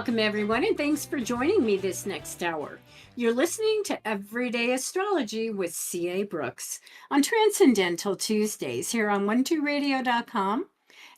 Welcome, everyone, and thanks for joining me this next hour. You're listening to Everyday Astrology with C.A. Brooks on Transcendental Tuesdays here on 12radio.com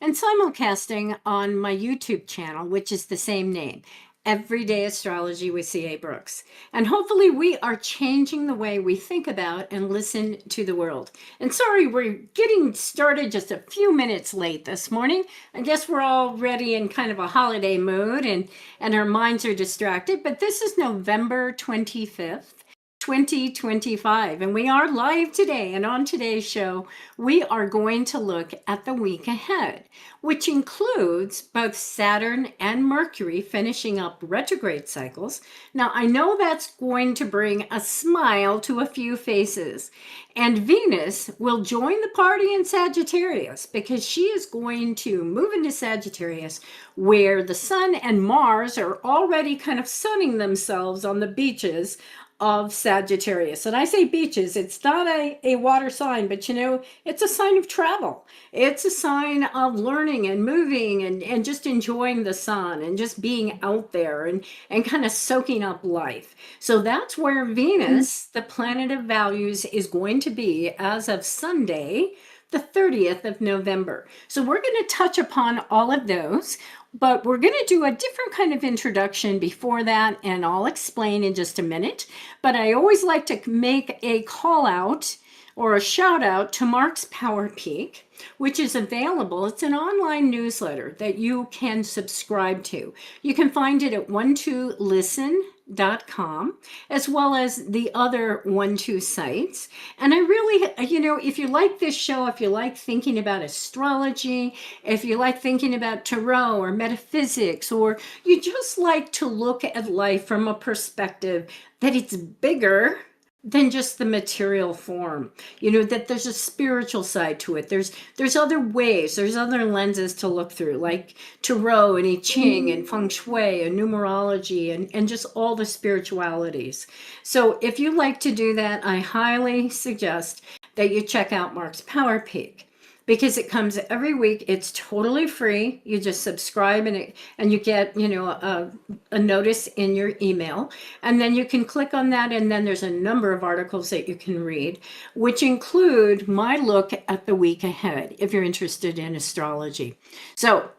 and simulcasting on my YouTube channel, which is the same name, Everyday Astrology with C.A. Brooks. And hopefully we are changing the way we think about and listen to the world. And sorry, we're getting started just a few minutes late this morning. I guess we're already in kind of a holiday mood and our minds are distracted, but this is November 25th. 2025, and we are live today. And on today's show, we are going to look at the week ahead, which includes both Saturn and Mercury finishing up retrograde cycles. Now, I know that's going to bring a smile to a few faces, and Venus will join the party in Sagittarius because she is going to move into Sagittarius, where the Sun and Mars are already kind of sunning themselves on the beaches of Sagittarius. And I say beaches, it's not a water sign, but you know, it's a sign of travel. It's a sign of learning and moving and just enjoying the sun and just being out there and kind of soaking up life. So that's where Venus, the planet of values, is going to be as of Sunday, the 30th of November. So we're going to touch upon all of those. But we're going to do a different kind of introduction before that, and I'll explain in just a minute. But I always like to make a call out or a shout out to Mark's Power Peak, which is available. It's an online newsletter that you can subscribe to. You can find it at 12listen.com, as well as the other 12 sites. And I really, you know, if you like this show, if you like thinking about astrology, if you like thinking about tarot or metaphysics, or you just like to look at life from a perspective that it's bigger than just the material form, you know, that there's a spiritual side to it. There's other ways, there's other lenses to look through, like tarot and I Ching and feng shui and numerology and just all the spiritualities. So if you like to do that, I highly suggest that you check out Mark's Power Peak, because it comes every week. It's totally free. You just subscribe and you get, you know, a notice in your email, and then you can click on that, and then there's a number of articles that you can read, which include my look at the week ahead if you're interested in astrology. So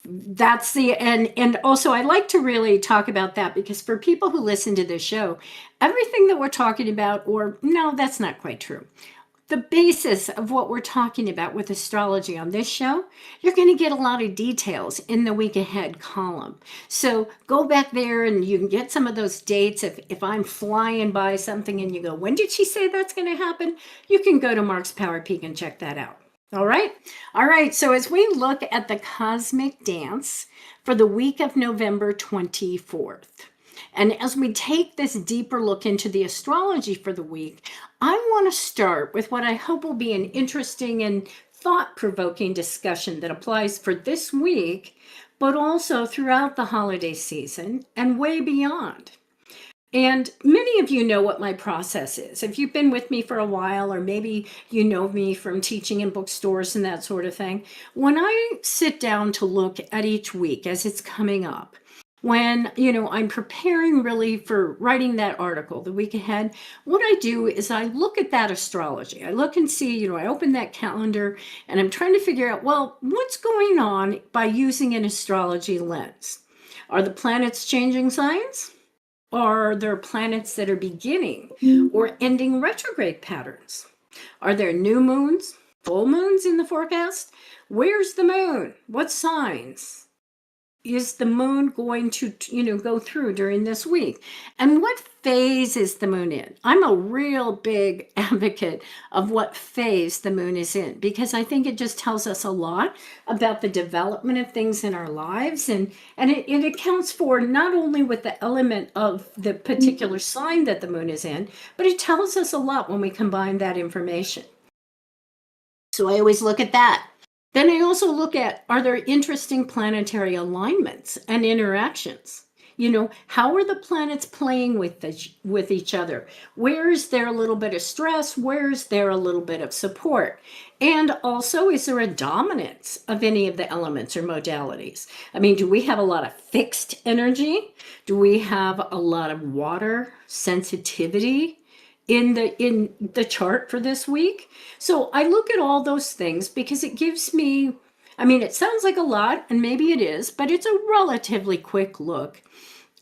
that's and also I like to really talk about that, because for people who listen to this show, everything that we're talking about, or no, that's not quite true. The basis of what we're talking about with astrology on this show, you're going to get a lot of details in the week ahead column. So go back there and you can get some of those dates. If I'm flying by something and you go, when did she say that's going to happen? You can go to Mark's Power Peak and check that out. All right. So as we look at the cosmic dance for the week of November 24th, and as we take this deeper look into the astrology for the week, I want to start with what I hope will be an interesting and thought-provoking discussion that applies for this week, but also throughout the holiday season and way beyond. And many of you know what my process is. If you've been with me for a while, or maybe you know me from teaching in bookstores and that sort of thing, when I sit down to look at each week as it's coming up, when, you know, I'm preparing really for writing that article the week ahead, what I do is I look at that astrology. I look and see, you know, I open that calendar and I'm trying to figure out, well, what's going on by using an astrology lens? Are the planets changing signs? Are there planets that are beginning or ending retrograde patterns? Are there new moons, full moons in the forecast? Where's the moon? What signs is the moon going to, you know, go through during this week? And what phase is the moon in? I'm a real big advocate of what phase the moon is in, because I think it just tells us a lot about the development of things in our lives. And it accounts for not only with the element of the particular sign that the moon is in, but it tells us a lot when we combine that information. So I always look at that. Then I also look at, are there interesting planetary alignments and interactions? You know, how are the planets playing with each other? Where is there a little bit of stress? Where is there a little bit of support? And also, is there a dominance of any of the elements or modalities? I mean, do we have a lot of fixed energy? Do we have a lot of water sensitivity in the chart for this week? So I look at all those things because it gives me, I mean, it sounds like a lot, and maybe it is, but it's a relatively quick look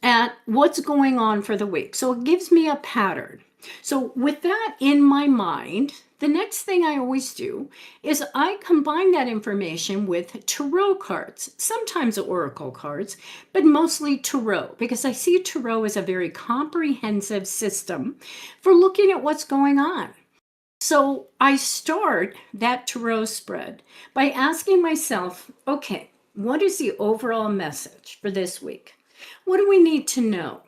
at what's going on for the week. So it gives me a pattern. So with that in my mind, the next thing I always do is I combine that information with tarot cards, sometimes oracle cards, but mostly tarot, because I see tarot as a very comprehensive system for looking at what's going on. So I start that tarot spread by asking myself, okay, what is the overall message for this week? What do we need to know?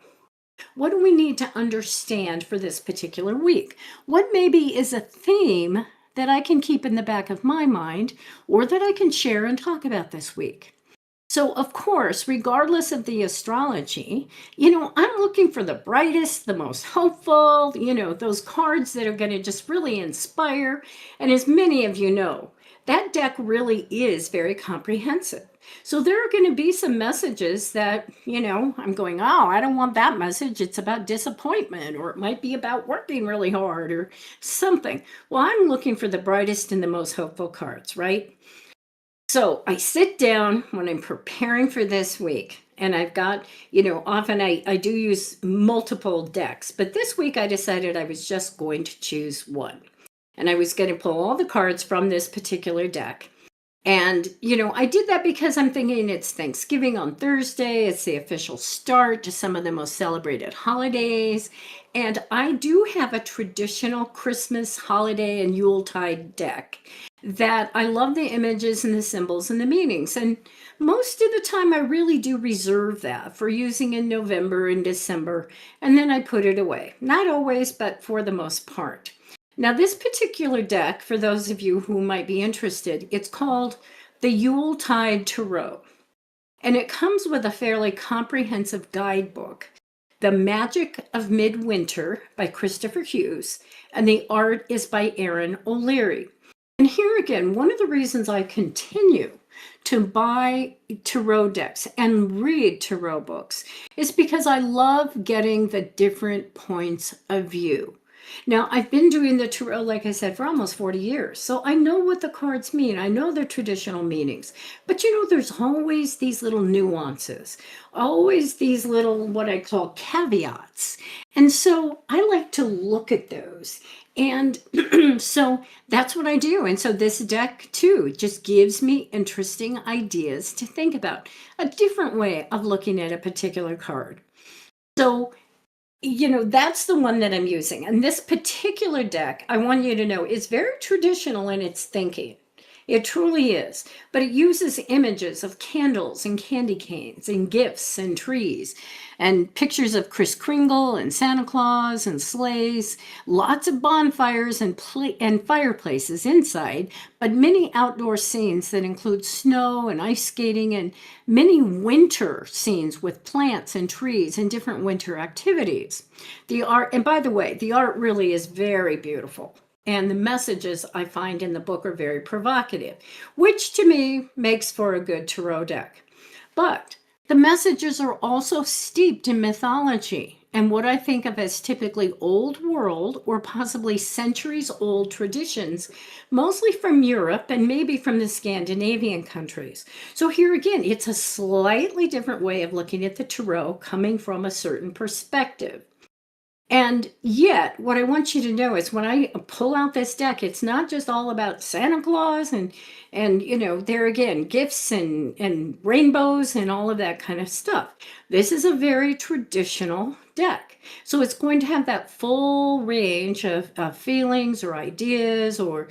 What do we need to understand for this particular week? What maybe is a theme that I can keep in the back of my mind or that I can share and talk about this week? So, of course, regardless of the astrology, I'm looking for the brightest, the most hopeful, those cards that are going to just really inspire. And as many of you know, that deck really is very comprehensive. So there are going to be some messages that, I'm going, oh, I don't want that message. It's about disappointment, or it might be about working really hard or something. Well, I'm looking for the brightest and the most hopeful cards, right? So I sit down when I'm preparing for this week, and I've got, often I do use multiple decks, but this week I decided I was just going to choose one. And I was going to pull all the cards from this particular deck. And, I did that because I'm thinking it's Thanksgiving on Thursday. It's the official start to some of the most celebrated holidays. And I do have a traditional Christmas holiday and Yuletide deck that I love the images and the symbols and the meanings. And most of the time I really do reserve that for using in November and December. And then I put it away. Not always, but for the most part. Now, this particular deck, for those of you who might be interested, it's called the Yuletide Tarot. And it comes with a fairly comprehensive guidebook, The Magic of Midwinter by Christopher Hughes, and the art is by Aaron O'Leary. And here again, one of the reasons I continue to buy tarot decks and read tarot books is because I love getting the different points of view. Now, I've been doing the tarot, like I said, for almost 40 years. So I know what the cards mean. I know their traditional meanings. But there's always these little nuances, always these little, what I call caveats. And so I like to look at those. And so that's what I do. And so this deck, too, just gives me interesting ideas to think about, a different way of looking at a particular card. So that's the one that I'm using. And this particular deck, I want you to know, is very traditional in its thinking. It truly is. But it uses images of candles and candy canes and gifts and trees and pictures of Kris Kringle and Santa Claus and sleighs, lots of bonfires and fireplaces inside, but many outdoor scenes that include snow and ice skating and many winter scenes with plants and trees and different winter activities. The art, and by the way, the art really is very beautiful. And the messages I find in the book are very provocative, which to me makes for a good tarot deck. But the messages are also steeped in mythology and what I think of as typically old world or possibly centuries old traditions, mostly from Europe and maybe from the Scandinavian countries. So here again, it's a slightly different way of looking at the tarot coming from a certain perspective. And yet, what I want you to know is when I pull out this deck, it's not just all about Santa Claus and there again, gifts and rainbows and all of that kind of stuff. This is a very traditional deck. So it's going to have that full range of feelings or ideas or,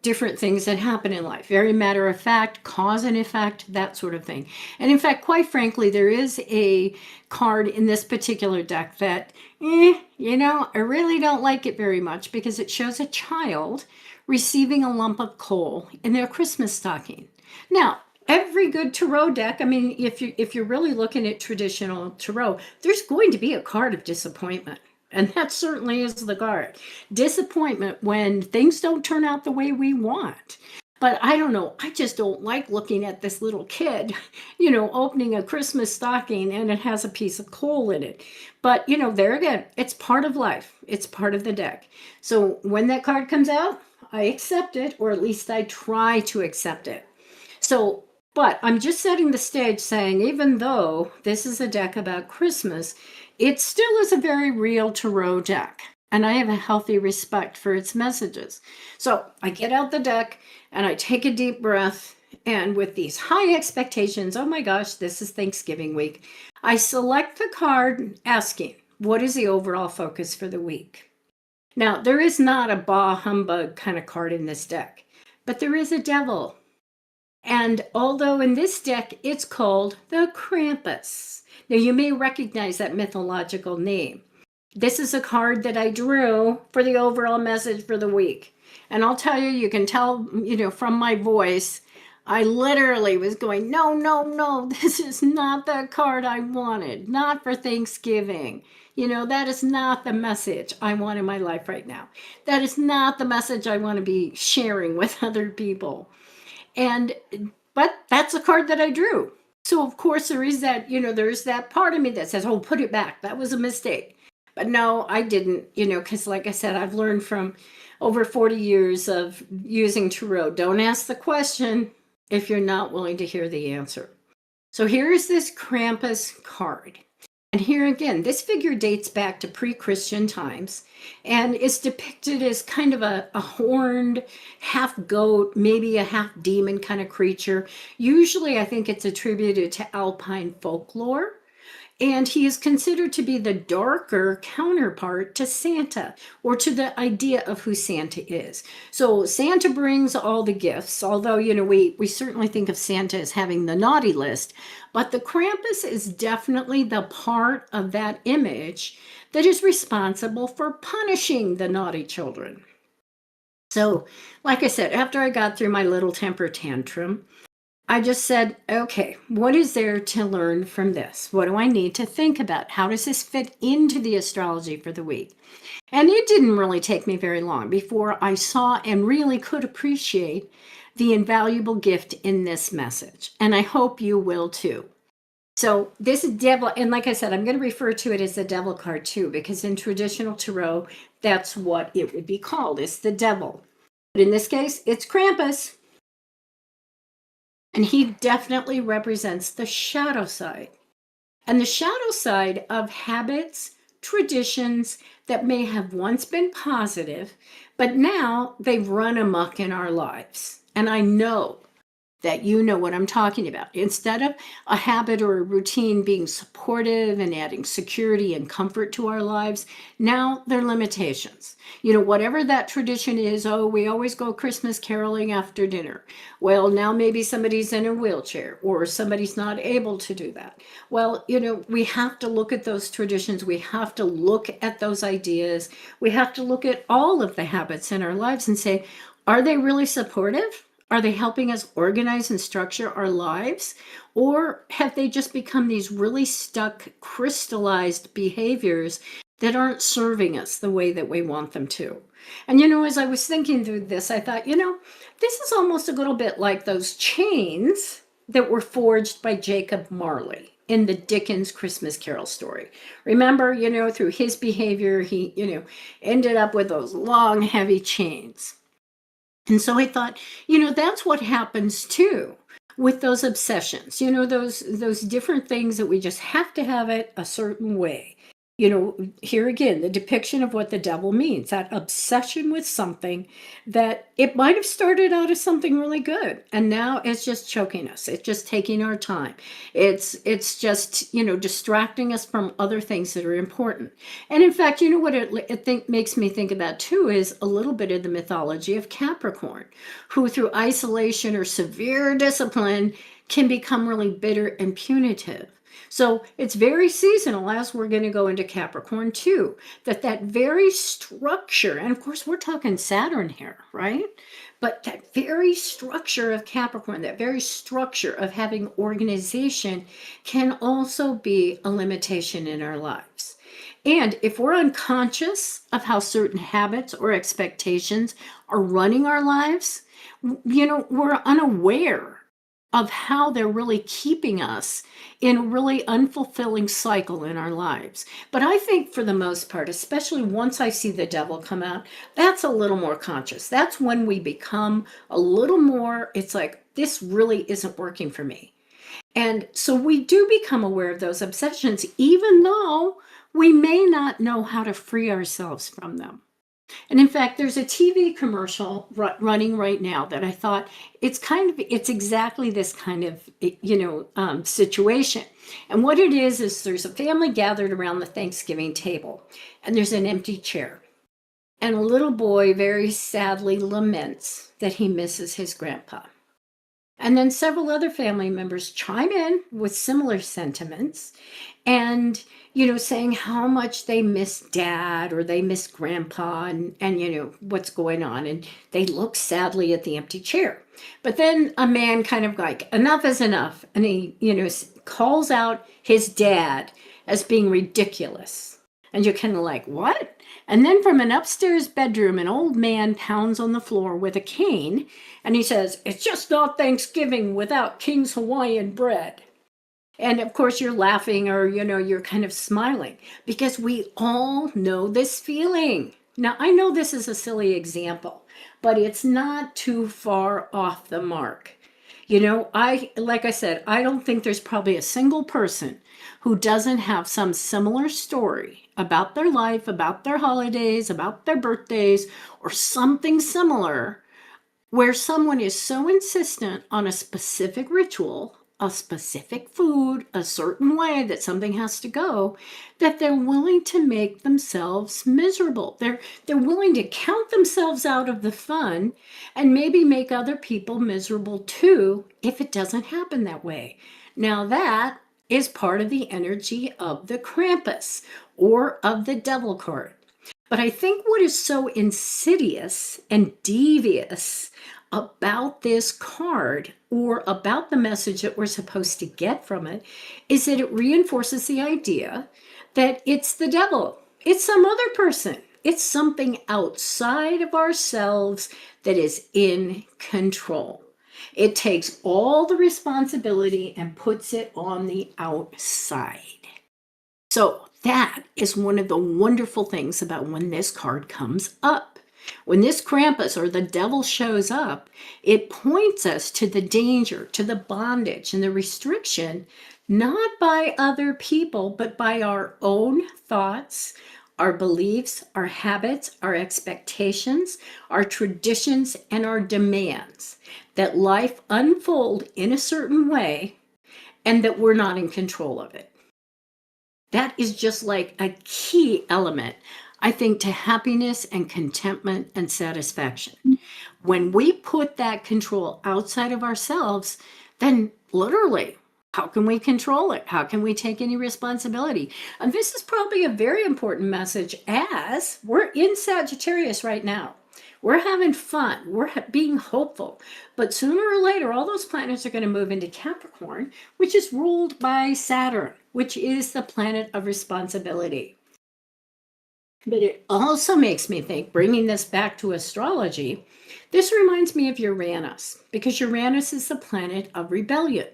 different things that happen in life. Very matter of fact, cause and effect, that sort of thing. And in fact, quite frankly, there is a card in this particular deck that, I really don't like it very much because it shows a child receiving a lump of coal in their Christmas stocking. Now, every good tarot deck, I mean, if you're really looking at traditional tarot, there's going to be a card of disappointment. And that certainly is the card. Disappointment when things don't turn out the way we want. But I don't know, I just don't like looking at this little kid, opening a Christmas stocking and it has a piece of coal in it. But, there again, it's part of life, it's part of the deck. So when that card comes out, I accept it, or at least I try to accept it. So, but I'm just setting the stage saying, even though this is a deck about Christmas, it still is a very real tarot deck. And I have a healthy respect for its messages. So I get out the deck and I take a deep breath. And with these high expectations, oh my gosh, this is Thanksgiving week, I select the card asking, what is the overall focus for the week? Now, there is not a bah humbug kind of card in this deck, but there is a devil. And although in this deck, it's called the Krampus. Now, you may recognize that mythological name. This is a card that I drew for the overall message for the week. And I'll tell you, you can tell, from my voice, I literally was going, no, no, no, this is not the card I wanted, not for Thanksgiving. That is not the message I want in my life right now. That is not the message I want to be sharing with other people. But that's a card that I drew. So of course there is that, there's that part of me that says, oh, put it back. That was a mistake. But no, I didn't, because like I said, I've learned from over 40 years of using tarot. Don't ask the question if you're not willing to hear the answer. So here is this Krampus card. And here again, this figure dates back to pre-Christian times and is depicted as kind of a horned half goat, maybe a half demon kind of creature. Usually I think it's attributed to Alpine folklore. And he is considered to be the darker counterpart to Santa, or to the idea of who Santa is. So Santa brings all the gifts, although, we certainly think of Santa as having the naughty list, but the Krampus is definitely the part of that image that is responsible for punishing the naughty children. So, like I said, after I got through my little temper tantrum, I just said, okay, what is there to learn from this? What do I need to think about? How does this fit into the astrology for the week? And it didn't really take me very long before I saw and really could appreciate the invaluable gift in this message. And I hope you will too. So this devil, and like I said, I'm going to refer to it as the devil card too, because in traditional tarot, that's what it would be called. It's the devil. But in this case, it's Krampus. And he definitely represents the shadow side. And the shadow side of habits, traditions that may have once been positive, but now they've run amok in our lives. And I know that you know what I'm talking about. Instead of a habit or a routine being supportive and adding security and comfort to our lives, now they're limitations. Whatever that tradition is, oh, we always go Christmas caroling after dinner. Well, now maybe somebody's in a wheelchair or somebody's not able to do that. Well, we have to look at those traditions. We have to look at those ideas. We have to look at all of the habits in our lives and say, are they really supportive? Are they helping us organize and structure our lives? Or have they just become these really stuck, crystallized behaviors that aren't serving us the way that we want them to? And, as I was thinking through this, I thought, this is almost a little bit like those chains that were forged by Jacob Marley in the Dickens Christmas Carol story. Remember, through his behavior, he, ended up with those long, heavy chains. And so I thought, that's what happens too with those obsessions, those different things that we just have to have it a certain way. Here again, the depiction of what the devil means, that obsession with something that it might have started out as something really good. And now it's just choking us. It's just taking our time. It's just, distracting us from other things that are important. And in fact, what it makes me think about too is a little bit of the mythology of Capricorn, who through isolation or severe discipline can become really bitter and punitive. So it's very seasonal as we're going to go into Capricorn too, that very structure, and of course we're talking Saturn here, right? But that very structure of Capricorn, that very structure of having organization can also be a limitation in our lives. And if we're unconscious of how certain habits or expectations are running our lives, we're unaware of how they're really keeping us in a really unfulfilling cycle in our lives. But I think for the most part, especially once I see the devil come out, that's a little more conscious. That's when we become a little more, it's like, this really isn't working for me. And so we do become aware of those obsessions, even though we may not know how to free ourselves from them. And in fact, there's a TV commercial running right now that I thought it's exactly this kind of, situation. And what it is there's a family gathered around the Thanksgiving table, and there's an empty chair. And a little boy very sadly laments that he misses his grandpa. And then several other family members chime in with similar sentiments and, saying how much they miss dad or they miss grandpa and what's going on. And they look sadly at the empty chair. But then a man kind of like, enough is enough. And he, calls out his dad as being ridiculous. And you're kind of like, what? And then from an upstairs bedroom, an old man pounds on the floor with a cane, and he says, it's just not Thanksgiving without King's Hawaiian bread. And of course you're laughing or, you're kind of smiling because we all know this feeling. Now, I know this is a silly example, but it's not too far off the mark. Like I said, I don't think there's probably a single person who doesn't have some similar story about their life, about their holidays, about their birthdays, or something similar where someone is so insistent on a specific ritual, a specific food, a certain way that something has to go, that they're willing to make themselves miserable. They're willing to count themselves out of the fun and maybe make other people miserable too if it doesn't happen that way. Now that is part of the energy of the Krampus or of the devil card. But I think what is so insidious and devious about this card or about the message that we're supposed to get from it is that it reinforces the idea that it's the devil. It's some other person. It's something outside of ourselves that is in control. It takes all the responsibility and puts it on the outside. So that is one of the wonderful things about when this card comes up. When this Krampus or the devil shows up, it points us to the danger, to the bondage and the restriction, not by other people, but by our own thoughts, our beliefs, our habits, our expectations, our traditions, and our demands, that life unfold in a certain way and that we're not in control of it. That is just like a key element, I think, to happiness and contentment and satisfaction. When we put that control outside of ourselves, then literally, how can we control it? How can we take any responsibility? And this is probably a very important message as we're in Sagittarius right now. We're having fun. We're being hopeful. But sooner or later, all those planets are going to move into Capricorn, which is ruled by Saturn, which is the planet of responsibility. But it also makes me think, bringing this back to astrology, this reminds me of Uranus, because Uranus is the planet of rebellion,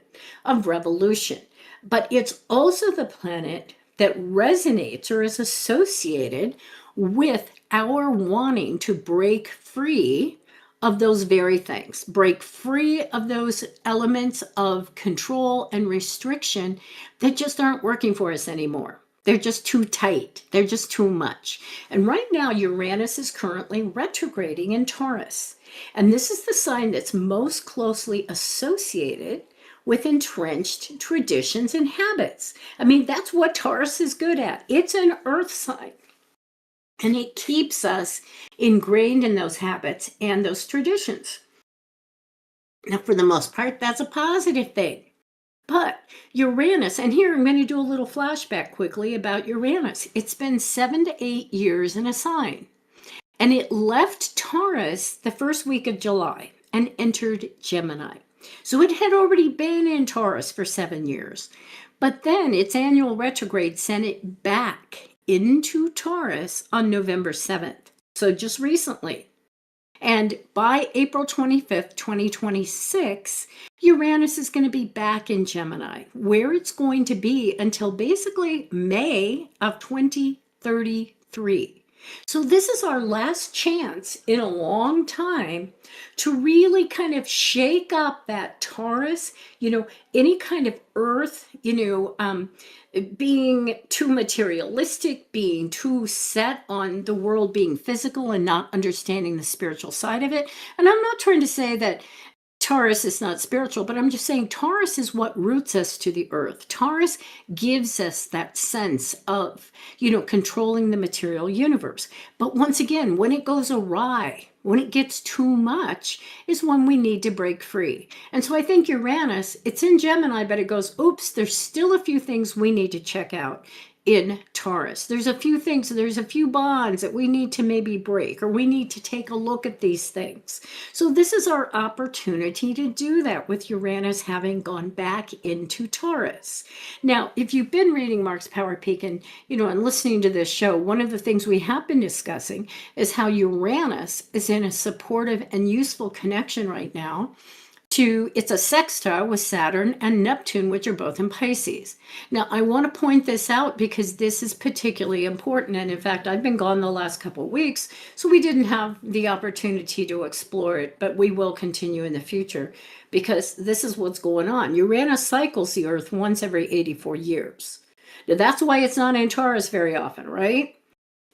of revolution. But it's also the planet that resonates or is associated with our wanting to break free of those very things, break free of those elements of control and restriction that just aren't working for us anymore. They're just too tight. They're just too much. And right now, Uranus is currently retrograding in Taurus. And this is the sign that's most closely associated with entrenched traditions and habits. I mean, that's what Taurus is good at. It's an earth sign. And it keeps us ingrained in those habits and those traditions. Now, for the most part, that's a positive thing. But Uranus, and here I'm going to do a little flashback quickly about Uranus. It's been 7 to 8 years in a sign. And it left Taurus the first week of July and entered Gemini. So it had already been in Taurus for 7 years. But then its annual retrograde sent it back into Taurus on November 7th. So just recently. And by April 25th, 2026, Uranus is going to be back in Gemini, where it's going to be until basically May of 2033. So this is our last chance in a long time to really kind of shake up that Taurus, any kind of earth, being too materialistic, being too set on the world being physical and not understanding the spiritual side of it. And I'm not trying to say that Taurus is not spiritual, but I'm just saying Taurus is what roots us to the earth. Taurus gives us that sense of, controlling the material universe. But once again, when it goes awry, when it gets too much, is when we need to break free. And so I think Uranus, it's in Gemini, but it goes, oops, there's still a few things we need to check out in Taurus. There's a few things, there's a few bonds that we need to maybe break, or we need to take a look at these things. So this is our opportunity to do that with Uranus having gone back into Taurus. Now, if you've been reading Mark's Power Peak and, and listening to this show, one of the things we have been discussing is how Uranus is in a supportive and useful connection right now it's a sextile with Saturn and Neptune, which are both in Pisces. Now, I want to point this out because this is particularly important. And in fact, I've been gone the last couple of weeks, so we didn't have the opportunity to explore it, but we will continue in the future because this is what's going on. Uranus cycles the Earth once every 84 years. Now, that's why it's not in Taurus very often, right?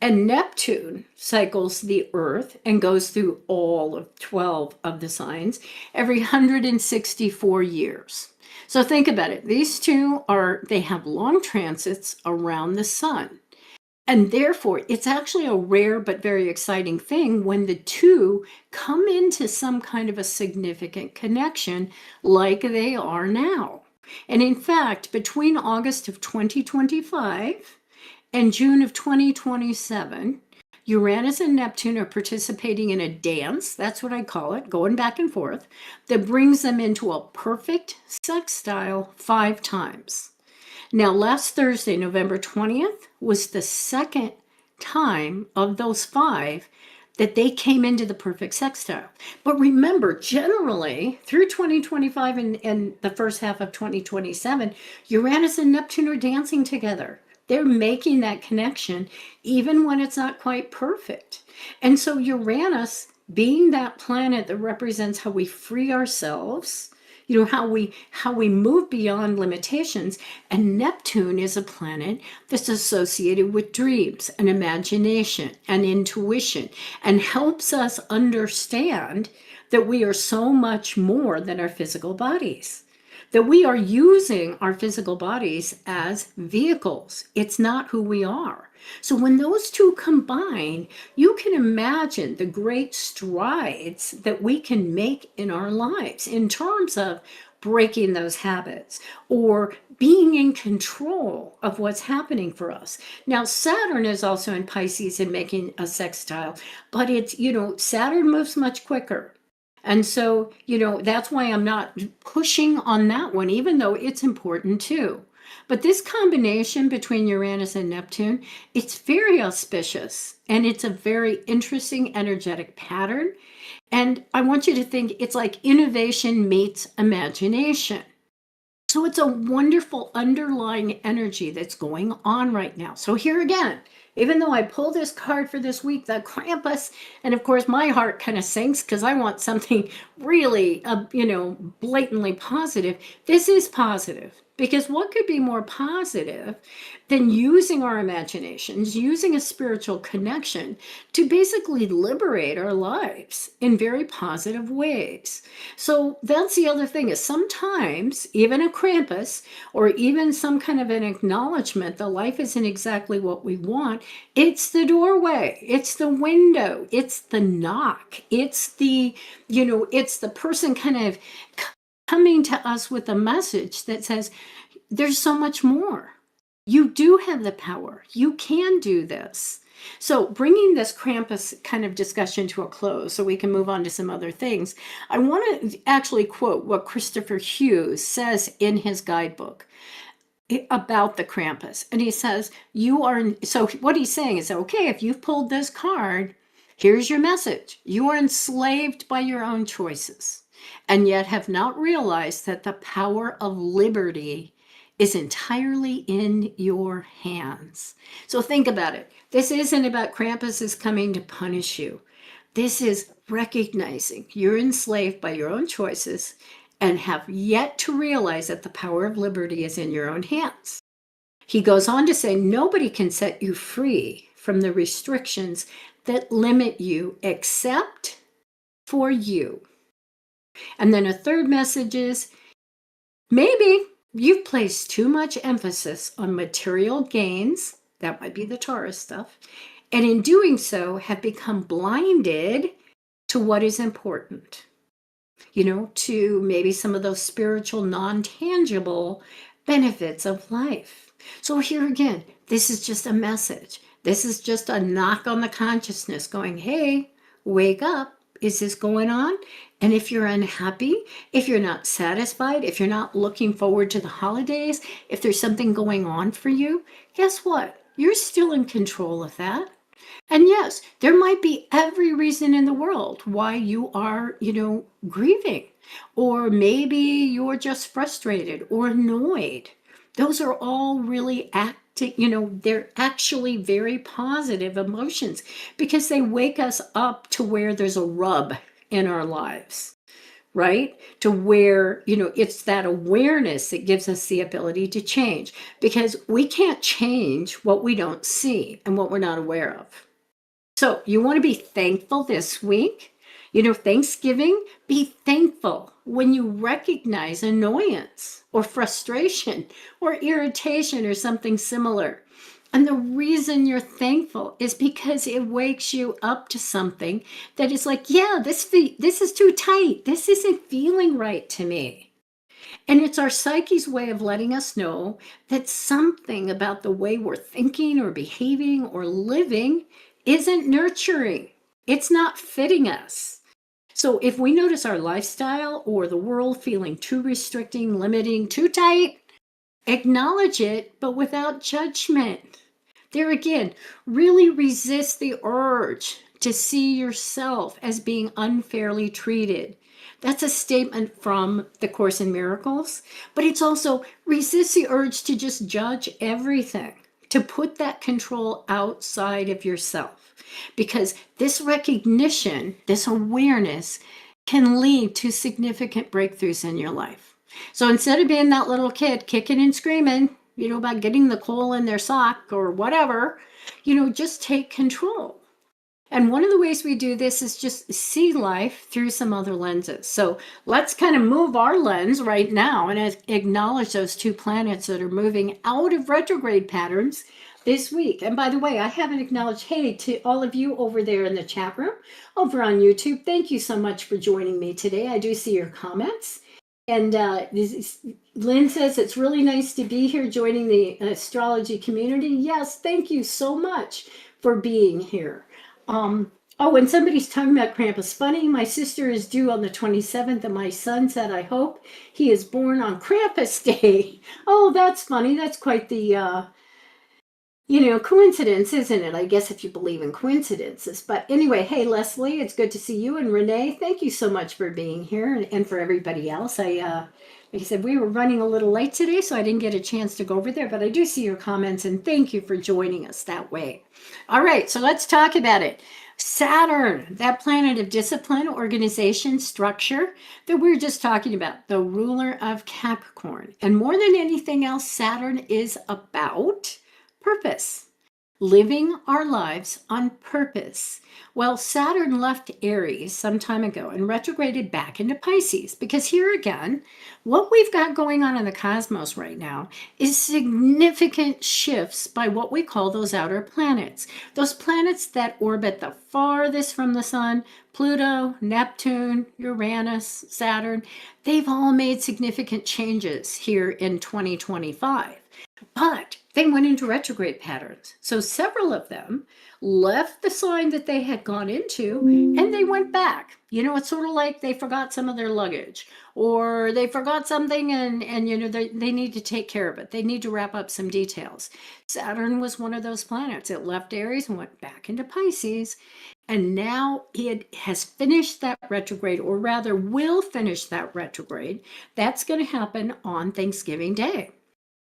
And Neptune cycles the Earth and goes through all of 12 of the signs every 164 years. So think about it. These two they have long transits around the sun. And therefore, it's actually a rare but very exciting thing when the two come into some kind of a significant connection like they are now. And in fact, between August of 2025 and June of 2027, Uranus and Neptune are participating in a dance, that's what I call it, going back and forth, that brings them into a perfect sextile 5 times. Now, last Thursday, November 20th, was the second time of those 5 that they came into the perfect sextile. But remember, generally, through 2025 and the first half of 2027, Uranus and Neptune are dancing together. They're making that connection even when it's not quite perfect. And so Uranus, being that planet that represents how we free ourselves, how we move beyond limitations, and Neptune is a planet that's associated with dreams and imagination and intuition and helps us understand that we are so much more than our physical bodies. That we are using our physical bodies as vehicles. It's not who we are. So when those two combine, you can imagine the great strides that we can make in our lives in terms of breaking those habits or being in control of what's happening for us. Now, Saturn is also in Pisces and making a sextile, but it's, Saturn moves much quicker. And so, that's why I'm not pushing on that one, even though it's important too. But this combination between Uranus and Neptune, it's very auspicious and it's a very interesting energetic pattern. And I want you to think it's like innovation meets imagination. So it's a wonderful underlying energy that's going on right now. So here again, even though I pull this card for this week, the Krampus, and of course my heart kind of sinks because I want something really, blatantly positive. This is positive because what could be more positive than using our imaginations, using a spiritual connection to basically liberate our lives in very positive ways. So that's the other thing is sometimes even a Krampus or even some kind of an acknowledgement that life isn't exactly what we want. It's the doorway, it's the window, it's the knock, it's the, it's the person kind of coming to us with a message that says, there's so much more. You do have the power. You can do this. So bringing this Krampus kind of discussion to a close so we can move on to some other things, I want to actually quote what Christopher Hughes says in his guidebook. about the Krampus. And he says, so what he's saying is, okay, if you've pulled this card, here's your message. You are enslaved by your own choices, and yet have not realized that the power of liberty is entirely in your hands. So think about it. This isn't about Krampus is coming to punish you. This is recognizing you're enslaved by your own choices and have yet to realize that the power of liberty is in your own hands. He goes on to say, nobody can set you free from the restrictions that limit you except for you. And then a third message is, maybe you've placed too much emphasis on material gains, that might be the Taurus stuff, and in doing so have become blinded to what is important, to maybe some of those spiritual, non-tangible benefits of life. So here again, this is just a message. This is just a knock on the consciousness going, hey, wake up. Is this going on? And if you're unhappy, if you're not satisfied, if you're not looking forward to the holidays, if there's something going on for you, guess what? You're still in control of that. And yes, there might be every reason in the world why you are, grieving, or maybe you're just frustrated or annoyed. Those are all really they're actually very positive emotions because they wake us up to where there's a rub in our lives, right? To where, it's that awareness that gives us the ability to change, because we can't change what we don't see and what we're not aware of. So you want to be thankful this week. Thanksgiving, be thankful when you recognize annoyance or frustration or irritation or something similar. And the reason you're thankful is because it wakes you up to something that is like, yeah, this is too tight. This isn't feeling right to me. And it's our psyche's way of letting us know that something about the way we're thinking or behaving or living isn't nurturing. It's not fitting us. So if we notice our lifestyle or the world feeling too restricting, limiting, too tight, acknowledge it, but without judgment. There again, really resist the urge to see yourself as being unfairly treated. That's a statement from the Course in Miracles, but it's also resist the urge to just judge everything, to put that control outside of yourself. Because this recognition, this awareness can lead to significant breakthroughs in your life. So instead of being that little kid kicking and screaming, about getting the coal in their sock or whatever, just take control. And one of the ways we do this is just see life through some other lenses. So let's kind of move our lens right now and acknowledge those two planets that are moving out of retrograde patterns this week. And by the way, I haven't acknowledged, hey, to all of you over there in the chat room, over on YouTube, thank you so much for joining me today. I do see your comments. And Lynn says, it's really nice to be here joining the astrology community. Yes, thank you so much for being here. And somebody's talking about Krampus. Funny, my sister is due on the 27th, and my son said, I hope he is born on Krampus Day. Oh, that's funny. That's quite the, coincidence, isn't it? I guess if you believe in coincidences. But anyway, hey, Leslie, it's good to see you. And Renee, thank you so much for being here, and for everybody else. Like I said, we were running a little late today, so I didn't get a chance to go over there, but I do see your comments, and thank you for joining us that way. All right, so let's talk about it. Saturn, that planet of discipline, organization, structure that we were just talking about, the ruler of Capricorn. And more than anything else, Saturn is about purpose. Living our lives on purpose. Well, Saturn left Aries some time ago and retrograded back into Pisces, because here again, what we've got going on in the cosmos right now is significant shifts by what we call those outer planets. Those planets that orbit the farthest from the sun, Pluto, Neptune, Uranus, Saturn, they've all made significant changes here in 2025. But they went into retrograde patterns. So several of them left the sign that they had gone into and they went back. It's sort of like they forgot some of their luggage, or they forgot something and they need to take care of it. They need to wrap up some details. Saturn was one of those planets. It left Aries and went back into Pisces. And now it has finished that retrograde, or rather will finish that retrograde. That's going to happen on Thanksgiving Day.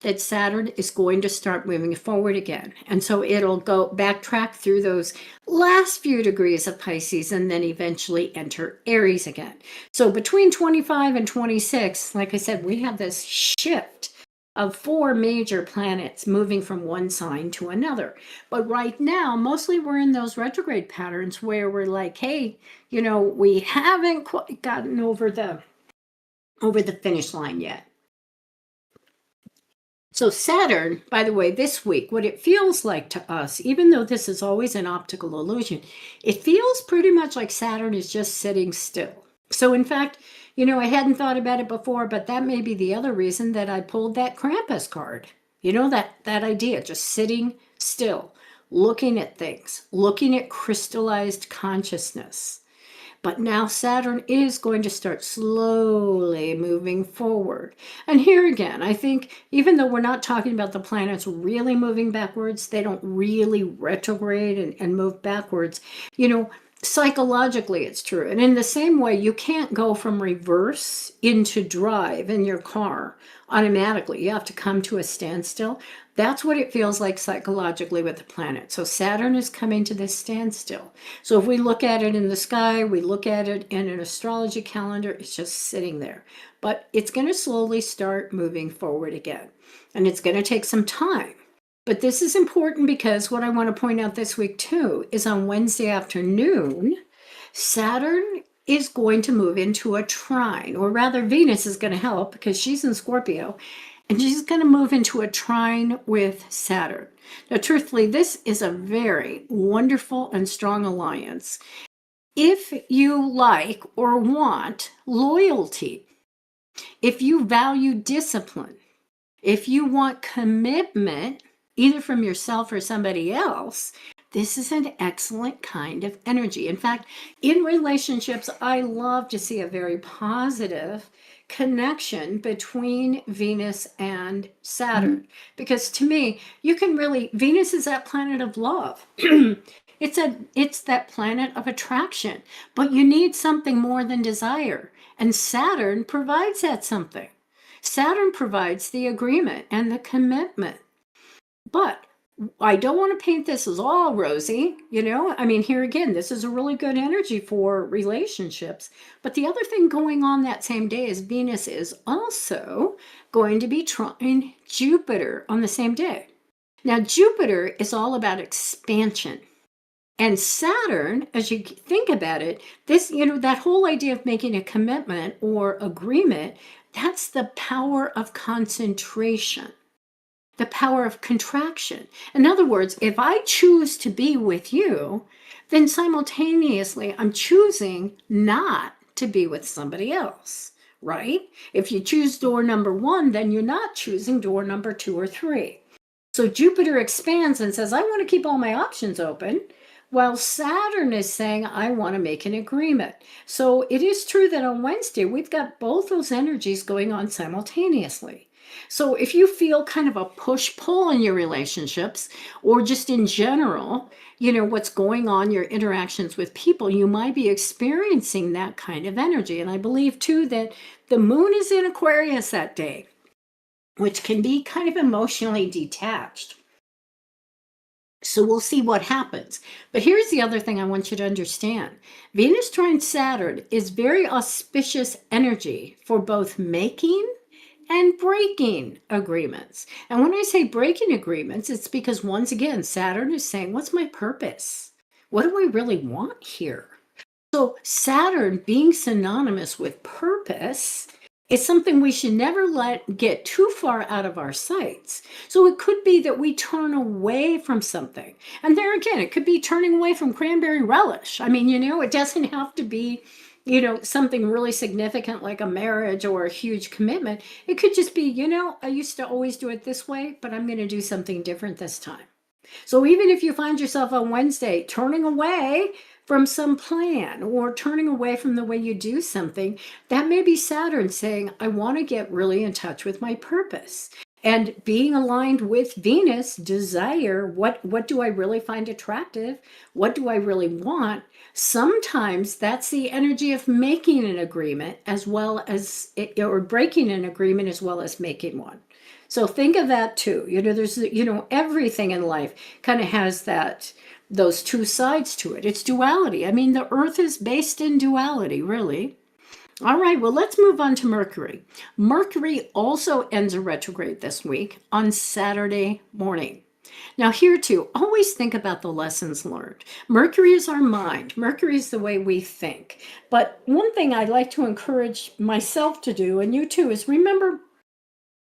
That Saturn is going to start moving forward again. And so it'll go backtrack through those last few degrees of Pisces and then eventually enter Aries again. So between 25 and 26, like I said, we have this shift of 4 major planets moving from one sign to another. But right now, mostly we're in those retrograde patterns where we're like, hey, we haven't quite gotten over the finish line yet. So Saturn, by the way, this week, what it feels like to us, even though this is always an optical illusion, it feels pretty much like Saturn is just sitting still. So in fact, I hadn't thought about it before, but that may be the other reason that I pulled that Krampus card. That idea, just sitting still, looking at things, looking at crystallized consciousness. But now Saturn is going to start slowly moving forward. And here again, I think even though we're not talking about the planets really moving backwards, they don't really retrograde and move backwards. Psychologically, it's true. And in the same way, you can't go from reverse into drive in your car automatically. You have to come to a standstill. That's what it feels like psychologically with the planet. So Saturn is coming to this standstill. So if we look at it in the sky, we look at it in an astrology calendar, it's just sitting there. But it's going to slowly start moving forward again. And it's going to take some time. But this is important because what I want to point out this week too is on Wednesday afternoon, Saturn is going to move into a trine, or rather Venus is going to help because she's in Scorpio, and she's going to move into a trine with Saturn. Now, truthfully, this is a very wonderful and strong alliance. If you like or want loyalty, if you value discipline, if you want commitment, either from yourself or somebody else, this is an excellent kind of energy. In fact, in relationships, I love to see a very positive connection between Venus and Saturn. Because to me, Venus is that planet of love. It's that planet of attraction. But you need something more than desire. And Saturn provides that something. Saturn provides the agreement and the commitment. But I don't want to paint this as all rosy, here again, this is a really good energy for relationships. But the other thing going on that same day is Venus is also going to be trine Jupiter on the same day. Now, Jupiter is all about expansion. And Saturn, as you think about it, that whole idea of making a commitment or agreement, that's the power of concentration. The power of contraction. In other words, if I choose to be with you, then simultaneously I'm choosing not to be with somebody else, right? If you choose door number 1, then you're not choosing door number 2 or 3. So Jupiter expands and says, I want to keep all my options open, while Saturn is saying, I want to make an agreement. So it is true that on Wednesday, we've got both those energies going on simultaneously. So if you feel kind of a push-pull in your relationships, or just in general, what's going on, your interactions with people, you might be experiencing that kind of energy. And I believe too that the moon is in Aquarius that day, which can be kind of emotionally detached. So we'll see what happens. But here's the other thing I want you to understand. Venus trine Saturn is very auspicious energy for both making and breaking agreements. And when I say breaking agreements, it's because once again, Saturn is saying, what's my purpose? What do I really want here? So Saturn being synonymous with purpose is something we should never let get too far out of our sights. So it could be that we turn away from something. And there again, it could be turning away from cranberry relish. It doesn't have to be something really significant like a marriage or a huge commitment. It could just be, I used to always do it this way, but I'm going to do something different this time. So even if you find yourself on Wednesday turning away from some plan or turning away from the way you do something, that may be Saturn saying, I want to get really in touch with my purpose. And being aligned with Venus, desire, what do I really find attractive? What do I really want? Sometimes that's the energy of making an agreement as well as, or breaking an agreement as well as making one. So think of that too. There's, everything in life kind of has those two sides to it. It's duality. I mean, the earth is based in duality, really. All right, well, let's move on to Mercury. Mercury also ends a retrograde this week on Saturday morning. Now, here too, always think about the lessons learned. Mercury is our mind. Mercury is the way we think. But one thing I'd like to encourage myself to do, and you too, is remember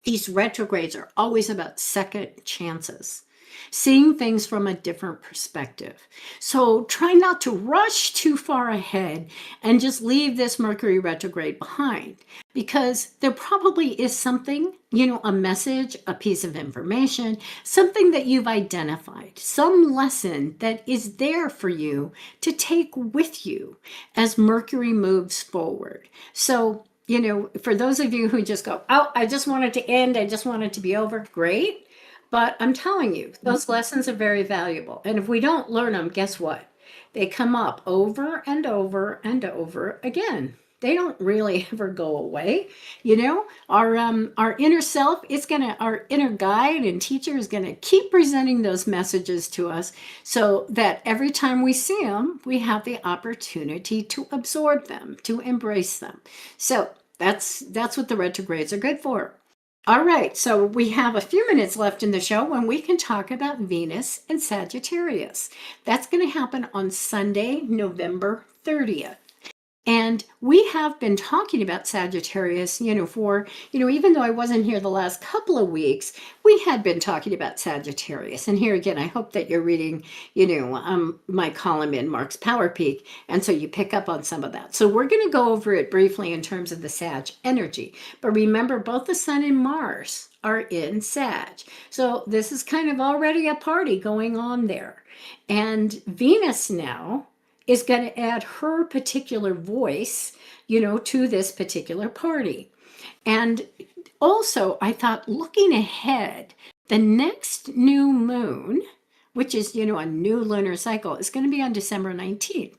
these retrogrades are always about second chances, seeing things from a different perspective. So try not to rush too far ahead and just leave this Mercury retrograde behind, because there probably is something, a message, a piece of information, something that you've identified, some lesson that is there for you to take with you as Mercury moves forward. So for those of you who just go, oh, I just want it to end, I just want it to be over, great. But I'm telling you, those lessons are very valuable. And if we don't learn them, guess what? They come up over and over and over again. They don't really ever go away. Our inner self, our inner guide and teacher is going to keep presenting those messages to us so that every time we see them, we have the opportunity to absorb them, to embrace them. So that's what the retrogrades are good for. All right, so we have a few minutes left in the show when we can talk about Venus and Sagittarius. That's going to happen on Sunday, November 30th. And we have been talking about Sagittarius, for, even though I wasn't here the last couple of weeks, we had been talking about Sagittarius. And here again, I hope that you're reading, my column in Mark's Power Peak. And so you pick up on some of that. So we're going to go over it briefly in terms of the Sag energy. But remember, both the Sun and Mars are in Sag. So this is kind of already a party going on there. And Venus now is going to add her particular voice, to this particular party. And also, I thought, looking ahead, the next new moon, which is, a new lunar cycle, is going to be on December 19th.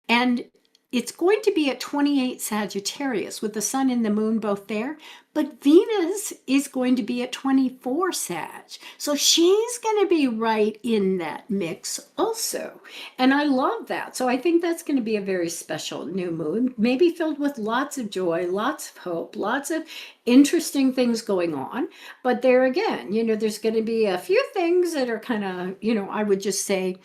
And it's going to be at 28 Sagittarius with the Sun and the Moon both there. But Venus is going to be at 24 Sag. So she's going to be right in that mix also. And I love that. So I think that's going to be a very special new moon, maybe filled with lots of joy, lots of hope, lots of interesting things going on. But there again, there's going to be a few things that are kind of, I would just say,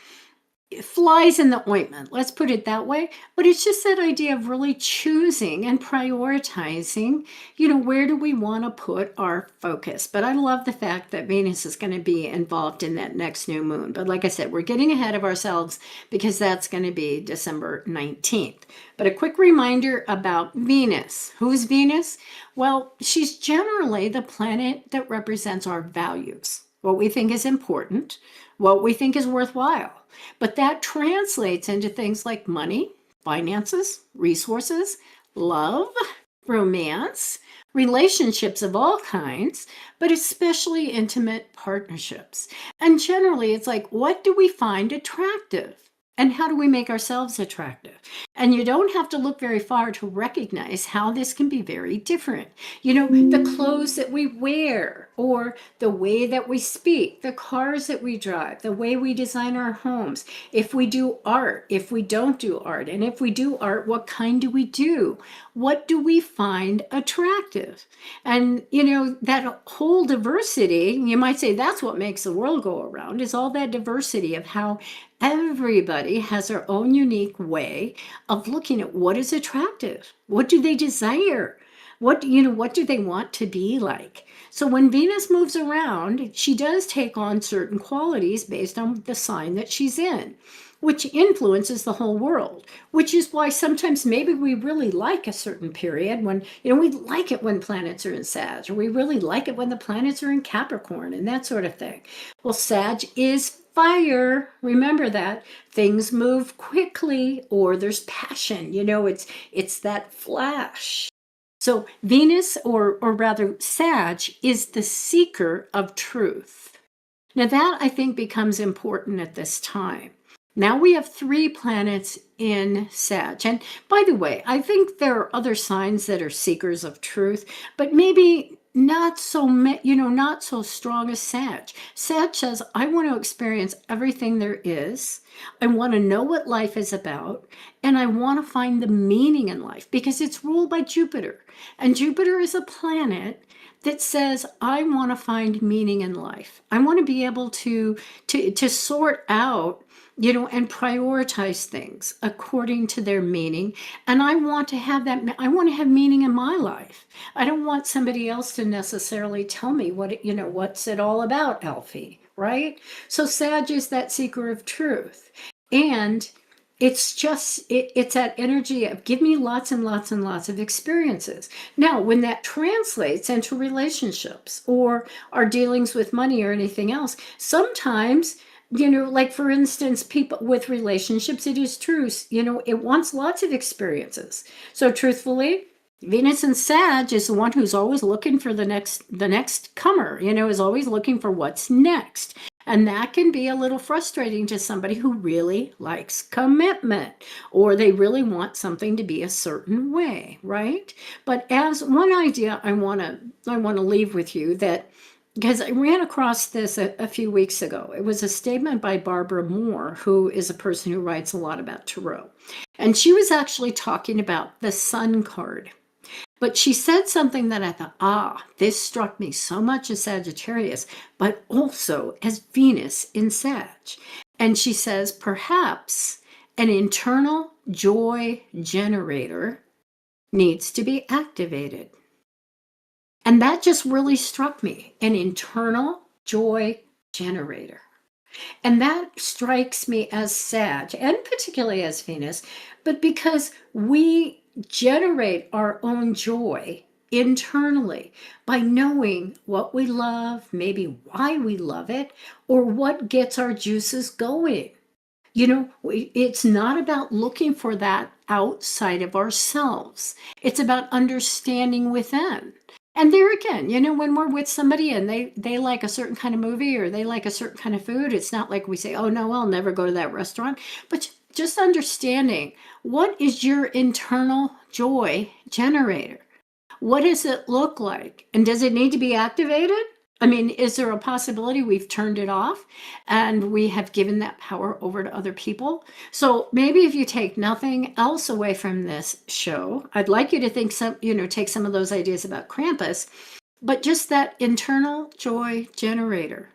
flies in the ointment, let's put it that way. But it's just that idea of really choosing and prioritizing, where do we want to put our focus? But I love the fact that Venus is going to be involved in that next new moon. But like I said, we're getting ahead of ourselves because that's going to be December 19th. But a quick reminder about Venus. Who's Venus? Well, she's generally the planet that represents our values, what we think is important, what we think is worthwhile. But that translates into things like money, finances, resources, love, romance, relationships of all kinds, but especially intimate partnerships. And generally, it's like, what do we find attractive? And how do we make ourselves attractive? And you don't have to look very far to recognize how this can be very different. The clothes that we wear, or the way that we speak, the cars that we drive, the way we design our homes, if we do art, if we don't do art, and if we do art, what kind do we do? What do we find attractive? And, that whole diversity, you might say that's what makes the world go around, is all that diversity of how everybody has their own unique way of looking at what is attractive. What do they desire? What do they want to be like? So when Venus moves around, she does take on certain qualities based on the sign that she's in. which influences the whole world, which is why sometimes maybe we really like a certain period when, we like it when planets are in Sag, or we really like it when the planets are in Capricorn and that sort of thing. Well, Sag is fire. Remember that. Things move quickly, or there's passion, it's that flash. So Venus, or rather Sag, is the seeker of truth. Now that I think becomes important at this time. Now we have 3 planets in Sag. And by the way, I think there are other signs that are seekers of truth, but maybe not so, not so strong as Sag. Sag says, I want to experience everything there is. I want to know what life is about, and I want to find the meaning in life because it's ruled by Jupiter. And Jupiter is a planet that says, I want to find meaning in life. I want to be able to sort out, and prioritize things according to their meaning. And I want to have meaning in my life. I don't want somebody else to necessarily tell me what's it all about, Alfie, right? So Sag is that seeker of truth. And it's just, it's that energy of give me lots and lots and lots of experiences. Now, when that translates into relationships or our dealings with money or anything else, sometimes, like for instance, people with relationships, it is true, it wants lots of experiences. So truthfully, Venus in Sag is the one who's always looking for the next comer, is always looking for what's next. And that can be a little frustrating to somebody who really likes commitment, or they really want something to be a certain way, right? But as one idea I want to leave with you, that because I ran across this a few weeks ago. It was a statement by Barbara Moore, who is a person who writes a lot about tarot. And she was actually talking about the Sun card. But she said something that I thought, this struck me so much as Sagittarius, but also as Venus in Sag. And she says, perhaps an internal joy generator needs to be activated. And that just really struck me, an internal joy generator. And that strikes me as Sag, and particularly as Venus, but because we generate our own joy internally by knowing what we love, maybe why we love it, or what gets our juices going. It's not about looking for that outside of ourselves. It's about understanding within. And there again, when we're with somebody and they like a certain kind of movie or they like a certain kind of food, it's not like we say, oh no, I'll never go to that restaurant. But just understanding, what is your internal joy generator? What does it look like? And does it need to be activated? I mean, is there a possibility we've turned it off and we have given that power over to other people? So maybe if you take nothing else away from this show, I'd like you to think take some of those ideas about Krampus, but just that internal joy generator.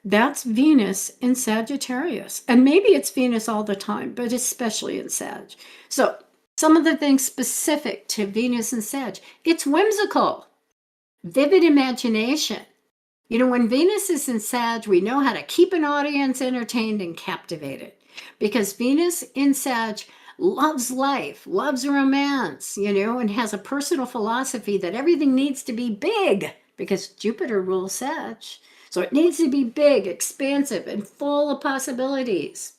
That's Venus in Sagittarius. And maybe it's Venus all the time, but especially in Sag. So some of the things specific to Venus and Sag, it's whimsical, vivid imagination. When Venus is in Sag, we know how to keep an audience entertained and captivated, because Venus in Sag loves life, loves romance, and has a personal philosophy that everything needs to be big, because Jupiter rules Sag. So it needs to be big, expansive, and full of possibilities.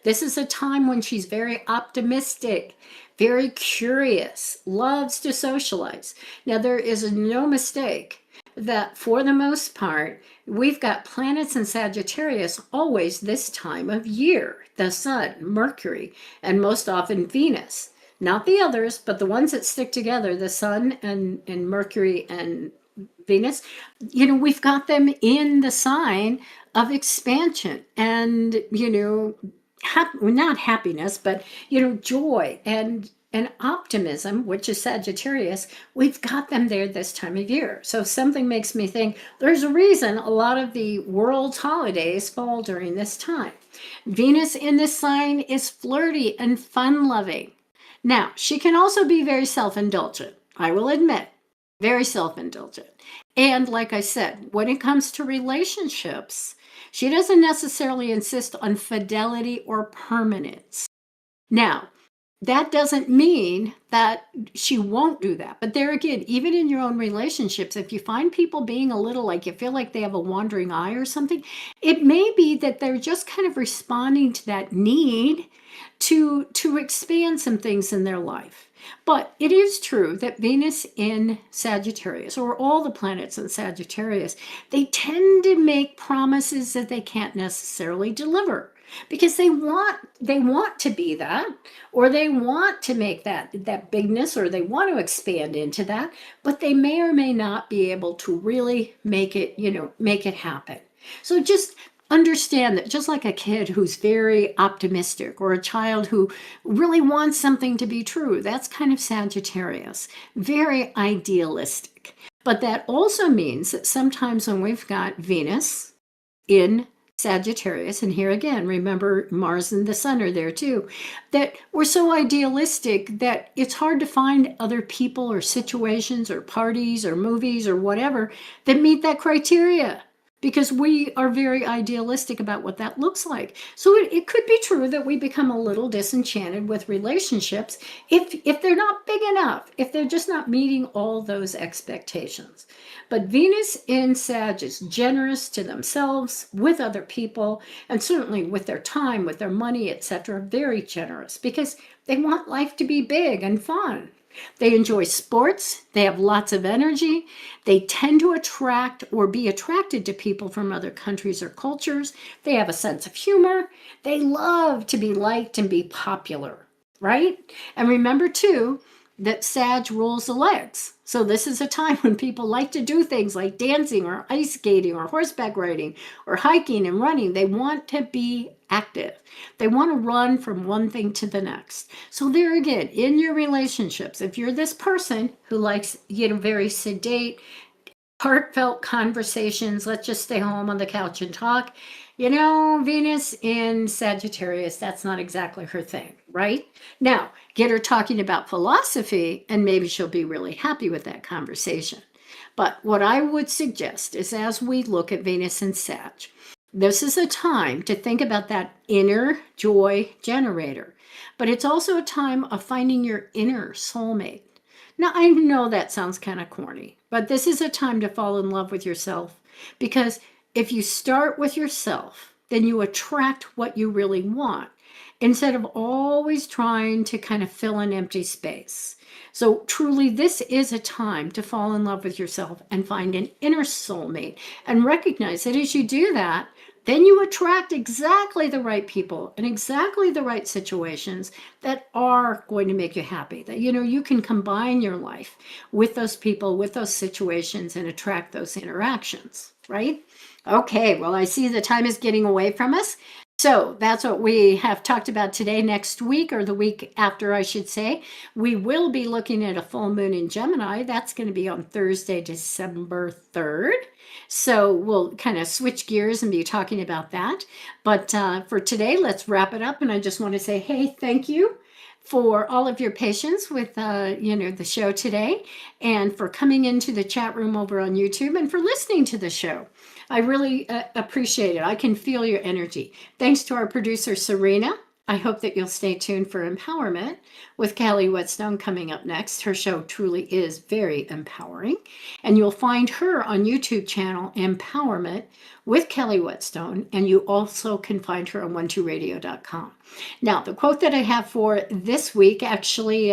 This is a time when she's very optimistic, very curious, loves to socialize. Now, there is no mistake that for the most part, we've got planets in Sagittarius always this time of year. The Sun, Mercury, and most often Venus. Not the others, but the ones that stick together, the Sun and Mercury and Venus, we've got them in the sign of expansion and, not happiness, but, joy and optimism, which is Sagittarius. We've got them there this time of year. So something makes me think there's a reason a lot of the world's holidays fall during this time. Venus in this sign is flirty and fun-loving. Now, she can also be very self-indulgent, I will admit. Very self-indulgent. And like I said, when it comes to relationships, She doesn't necessarily insist on fidelity or permanence. Now, that doesn't mean that she won't do that. But there again, even in your own relationships, if you find people being a little like you feel like they have a wandering eye or something, it may be that they're just kind of responding to that need to expand some things in their life. But it is true that Venus in Sagittarius, or all the planets in Sagittarius, they tend to make promises that they can't necessarily deliver because they want to be that, or they want to make that bigness, or they want to expand into that, but they may or may not be able to really make it happen. So just understand that, just like a kid who's very optimistic, or a child who really wants something to be true, that's kind of Sagittarius, very idealistic. But that also means that sometimes when we've got Venus in Sagittarius, and here again, remember Mars and the Sun are there too, that we're so idealistic that it's hard to find other people or situations or parties or movies or whatever that meet that criteria, because we are very idealistic about what that looks like. So it could be true that we become a little disenchanted with relationships if they're not big enough, if they're just not meeting all those expectations. But Venus in Sag is generous to themselves, with other people, and certainly with their time, with their money, etc. Very generous because they want life to be big and fun. They enjoy sports. They have lots of energy. They tend to attract or be attracted to people from other countries or cultures. They have a sense of humor. They love to be liked and be popular, right? And remember too, that Sag rules the legs. So this is a time when people like to do things like dancing or ice skating or horseback riding or hiking and running. They want to be active. They want to run from one thing to the next. So there again, in your relationships, if you're this person who likes, very sedate, heartfelt conversations, let's just stay home on the couch and talk, Venus in Sagittarius, that's not exactly her thing, right? Now, get her talking about philosophy, and maybe she'll be really happy with that conversation. But what I would suggest is, as we look at Venus and Sag, this is a time to think about that inner joy generator. But it's also a time of finding your inner soulmate. Now, I know that sounds kind of corny, but this is a time to fall in love with yourself, because if you start with yourself, then you attract what you really want instead of always trying to kind of fill an empty space. So truly, this is a time to fall in love with yourself and find an inner soulmate, and recognize that as you do that, then you attract exactly the right people and exactly the right situations that are going to make you happy. That, you can combine your life with those people, with those situations, and attract those interactions, right? Okay, well, I see the time is getting away from us. So that's what we have talked about today. Next week, or the week after, I should say, we will be looking at a full moon in Gemini. That's going to be on Thursday, December 3rd. So we'll kind of switch gears and be talking about that. But for today, let's wrap it up. And I just want to say, hey, thank you for all of your patience with the show today, and for coming into the chat room over on YouTube, and for listening to the show. I really appreciate it. I can feel your energy. Thanks to our producer, Serena. I hope that you'll stay tuned for Empowerment with Callie Whetstone coming up next. Her show truly is very empowering. And you'll find her on YouTube channel, Empowerment with Kelly Whetstone. And you also can find her on 12radio.com. Now, the quote that I have for this week, actually,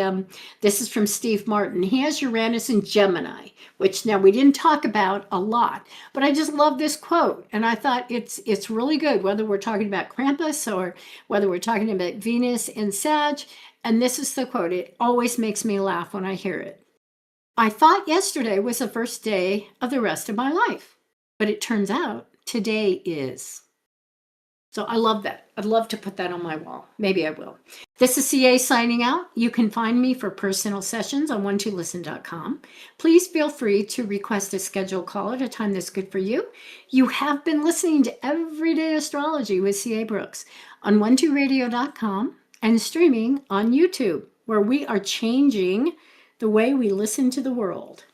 this is from Steve Martin. He has Uranus in Gemini, which now we didn't talk about a lot, but I just love this quote. And I thought it's really good, whether we're talking about Krampus or whether we're talking about Venus in Sag. And this is the quote. It always makes me laugh when I hear it. I thought yesterday was the first day of the rest of my life, but it turns out today is. So I love that. I'd love to put that on my wall. Maybe I will. This is CA signing out. You can find me for personal sessions on 12listen.com. Please feel free to request a scheduled call at a time that's good for you. You have been listening to Everyday Astrology with CA Brooks on 12radio.com and streaming on YouTube, where we are changing the way we listen to the world.